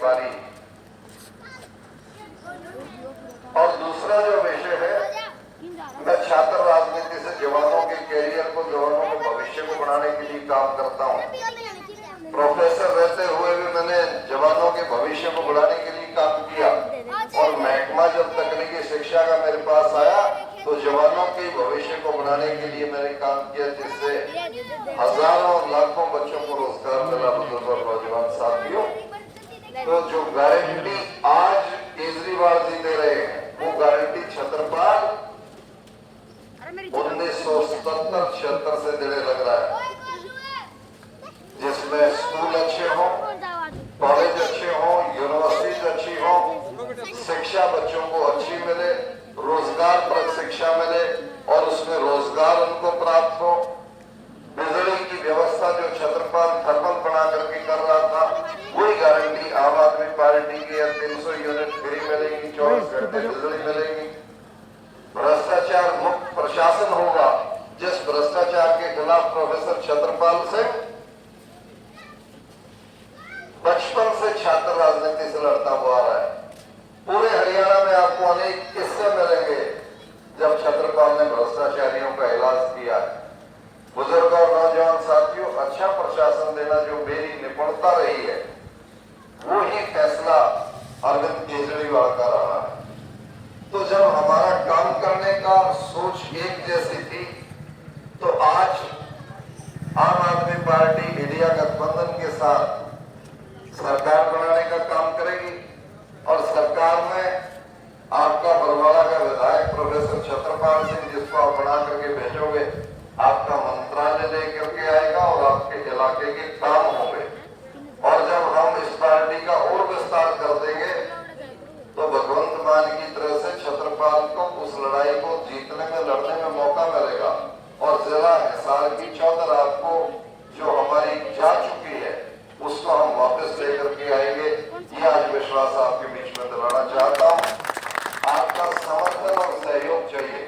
पारी। और दूसरा जो विषय है, मैं छात्र राजनीति से जवानों के कैरियर को, जवानों के भविष्य को बढ़ाने के लिए काम करता हूँ। प्रोफेसर रहते हुए भी मैंने जवानों के भविष्य को बढ़ाने के लिए काम किया, और महकमा जब तकनीकी शिक्षा का मेरे पास आया तो जवानों के भविष्य को बढ़ाने के लिए मैंने काम किया, जिससे हजारों लाखों बच्चों को रोजगार मिला। बुजुर्ग और नौजवान साथियों, तो जो गारंटी आज केजरीवाल जी दे रहे हैं, वो गारंटी छत्रपाल 1977-76 से देने लग रहा है, जिसमें स्कूल अच्छे हो, कॉलेज अच्छे हो, यूनिवर्सिटीज अच्छी हो, शिक्षा बच्चों को अच्छी मिले, रोजगार पर शिक्षा मिले और उसमें रोजगार उनको प्राप्त हो। बिजली की व्यवस्था जो छत्रपाल थर्मल बना करके कर रहा था, वही गारंटी आम आदमी पार्टी की है। 300 यूनिट फ्री मिलेगी, 24 घंटे बिजली मिलेगी। भ्रष्टाचार मुक्त प्रशासन होगा, जिस भ्रष्टाचार के खिलाफ प्रोफेसर छत्रपाल सिंह बचपन से छात्र राजनीति से लड़ता हुआ आ रहा है। पूरे हरियाणा में आपको अनेक किस्से मिलेंगे जब छत्रपाल ने भ्रष्टाचारियों का इलाज किया। बुजुर्ग और नौजवान साथियों, अच्छा प्रशासन देना जो मेरी निपुणता रही है, वो ही फैसला अरविंद केजरीवाल का रहा है। तो जब हमारा काम करने का सोच एक जैसी थी, तो आज आम आदमी पार्टी इंडिया गठबंधन के साथ सरकार बनाने का काम करेगी, और सरकार में आपका बरवाड़ा का विधायक प्रोफेसर छत्रपाल सिंह, जिसको आप बना करके भेजोगे, आपका मंत्रालय लेकर के आएगा और आपके इलाके के काम होंगे। और जब हम इस पार्टी का और विस्तार कर देंगे, तो भगवंत मान की तरह से छत्रपाल को उस लड़ाई को जीतने में, लड़ने में मौका मिलेगा। और जिला हिसार की चौधर आपको जो हमारी जा चुकी है, उसको हम वापस लेकर के आएंगे। ये आज विश्वास आपके बीच में दिलाना चाहता हूँ। आपका समर्थन और सहयोग चाहिए।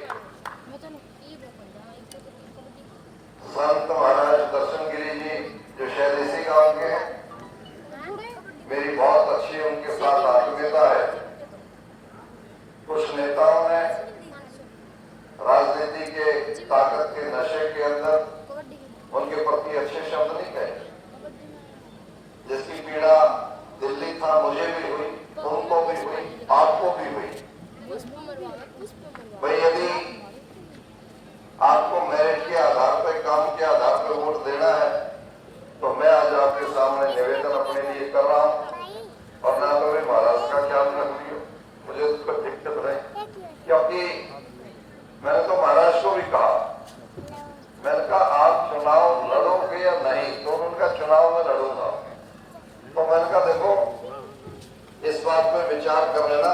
संत महाराज दर्शन गिरी जी, जो शायद इसी गांव के हैं, मेरी बहुत अच्छी उनके साथ आत्मीयता है। कुछ नेताओं ने राजनीति के ताकत के नशे के अंदर उनके प्रति अच्छे शब्द नहीं कहे। जिसकी पीड़ा दिल्ली था, मुझे भी हुई, उनको भी हुई, आपको भी हुई। भाई, यदि आपको मेरिट के आधार पर, काम के आधार पर वोट देना है, तो मैं आज आपके सामने निवेदन अपने लिए कर रहा हूँ। और ना तो महाराज का ख्याल रख लियो, मुझे उसको दिक्कत नहीं, क्योंकि मैंने तो महाराज को भी कहा, मैंने कहा आप चुनाव लड़ोगे या नहीं, तो उनका चुनाव में लड़ूंगा। तो मैंने कहा देखो, इस बात पर विचार कर लेना।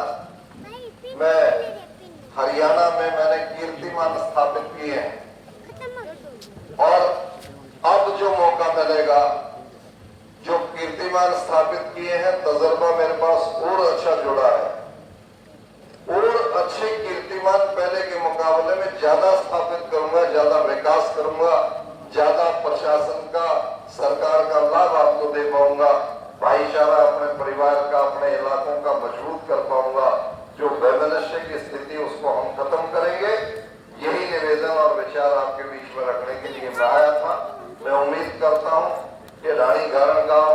मैं हरियाणा में मैंने कीर्तिमान स्थापित किए हैं, और अब जो मौका मिलेगा, जो कीर्तिमान स्थापित किए हैं, तजर्बा मेरे पास और अच्छा जुड़ा है, और अच्छे कीर्तिमान पहले के मुकाबले में ज्यादा स्थापित करूंगा, ज्यादा विकास करूंगा, ज्यादा प्रशासन का, सरकार का लाभ आपको दे पाऊंगा, भाईचारा अपने परिवार का, अपने इलाकों का मजबूत कर पाऊंगा। जो वैमनस्य की स्थिति, उसको हम खत्म करेंगे। यही निवेदन और विचार आपके बीच में रखने के लिए मैं आया था। मैं उम्मीद करता हूं कि रानी गारण गांव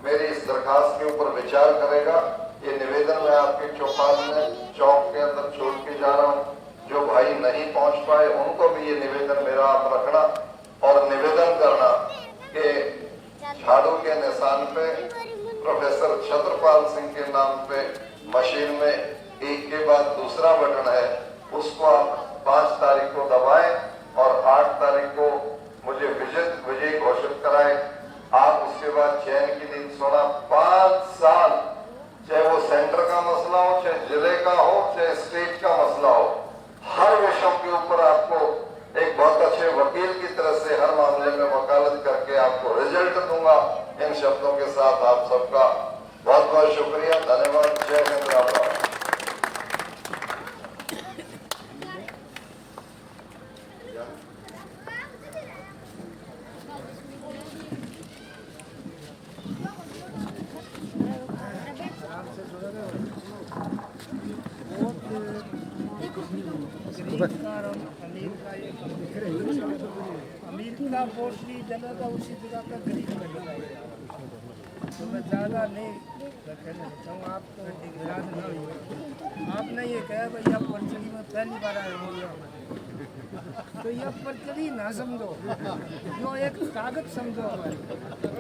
मेरी इस दरखास्त के ऊपर विचार करेगा। ये निवेदन मैं आपके चौपाल में, चौक के अंदर छोड़ के जा रहा हूँ। जो भाई नहीं पहुंच पाए, उनको भी ये निवेदन मेरा आप रखना, और निवेदन करना कि झाड़ू के निशान पे प्रोफेसर छत्रपाल सिंह के नाम पे मशीन में एक के बाद दूसरा बटन है, उसको आप 5 तारीख को दबाएं और 8 तारीख को मुझे विजय घोषित कराएं। आप उसके बाद चैन की नींद सोना। 5 साल, चाहे वो सेंटर का मसला हो, चाहे जिले का हो, चाहे स्टेट का मसला हो, हर विषयों के ऊपर आपको एक बहुत अच्छे वकील की तरह से हर मामले में वकालत करके आपको रिजल्ट दूंगा। इन शब्दों के साथ आप सबका बहुत बहुत शुक्रिया, धन्यवाद। जय हिंद, राम राम। जिसका पोस्टरी जलेगा उसी जगह पर गरीब बनेगा। तो मैं ज़्यादा नहीं कहना चाहता हूँ, आपको याद ना हो। आपने ये कहा भाई आप पंचड़ी में पहली बार आए हो यहाँ, तो यह परचड़ी ना समझो, जो एक ताकत समझो।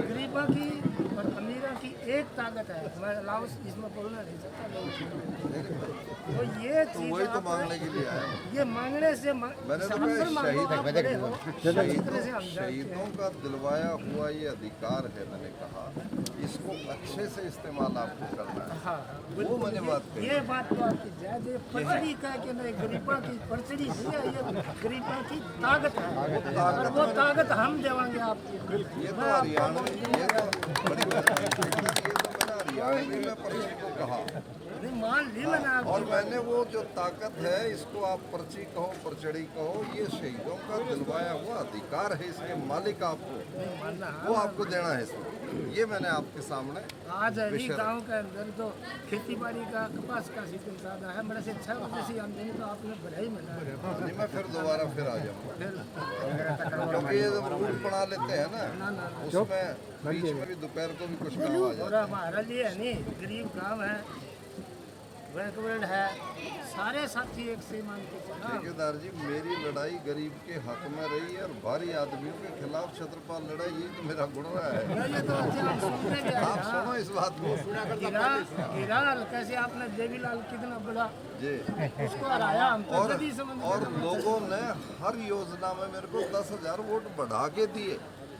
गरीबा की और अमीरा की एक ताकत है। मैं लाओस इसमें बोलना नहीं सकता। तो ये चीज़ वही तो मांगने के लिए आया। ये मांगने से मैंने तो अक्सर मांगो, आप बड़े हो, शहीद अच्छी तरह से हम जानते शहीदों हैं। का दिलवाया हुआ ये अधिकार है, मैंने कहा इसको अच्छे से इस्तेमाल आपको करना है। हाँ, वो मैंने बात कही। ये बात तो आपकी जायज़ है। परचड़ी कह के नहीं, गरीबा की परचड़ी नहीं है, ये गरीबा की ताकत है, और वो ताकत हम देवांगे आपको। ये तो हरियाणा में ये तो बड़ी बात है। ये तो मैंने हरियाणवी में पर्ची को कहा, नहीं मान ली मैंने और आपकी। मैंने वो जो ताकत है, इसको आप पर्ची कहो परचड़ी कहो, ये शहीदों का दिलवाया हुआ अधिकार है, इसके मालिक आपको, वो आपको देना है इसमें। ये मैंने आपके सामने आज अभी गांव के अंदर तो खेती बाड़ी का कपास का सीजन ज़्यादा है, मेरे से 6 बजे से आमदनी तो आपने बढ़ाई मिला है। नहीं, मैं फिर दोबारा फिर आ जाऊँगा, फिर क्योंकि ये जब रूट बना लेते हैं ना, उसमें बीच में भी दोपहर को भी कुछ काम आ और जाता हमारा लिए है नहीं, गरीब गांव है, बैकवर्ड है, सारे साथी एक से मान के है। चला। ठेकेदार जी, मेरी लड़ाई गरीब के हक में रही है, और भारी आदमियों के खिलाफ छत्रपाल लड़ाई, ये तो मेरा गुण रहा है। ये तो अच्छे आप सुनते भी आए आप ना। सुनो इस बात को गिरा कैसे आपने देवीलाल कितना बड़ा जी। उसको हराया, हम तो और कभी समझ और लोगों ने हर योजना में मेरे को 10,000 वोट बढ़ा के दिए।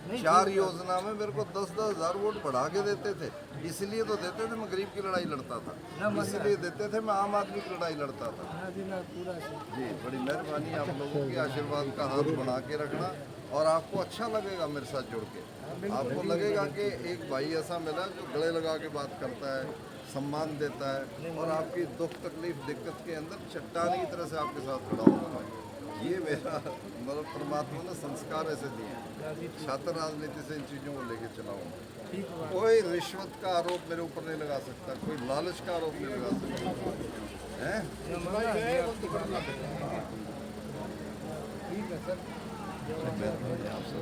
4 योजना में मेरे को 10-10 हज़ार वोट बढ़ा के देते थे। इसलिए तो देते थे, मैं गरीब की लड़ाई लड़ता था, इसलिए देते थे, मैं आम आदमी की लड़ाई लड़ता था। पूरा जी, बड़ी मेहरबानी आप लोगों की, आशीर्वाद का हाथ बना के रखना, और आपको अच्छा लगेगा मेरे साथ जुड़ के। आपको लगेगा कि एक भाई ऐसा मिला जो गले लगा के बात करता है, सम्मान देता है, और आपकी दुख तकलीफ दिक्कत के अंदर चट्टान की तरह से आपके साथ खड़ा होगा। ये मेरा मतलब परमात्मा ने संस्कार ऐसे दिए हैं। छात्र राजनीति से इन चीज़ों को लेके चला हूँ। कोई रिश्वत का आरोप मेरे ऊपर नहीं लगा सकता, कोई लालच का आरोप नहीं लगा सकता है। ठीक है सर। मेहरबानी आपसे।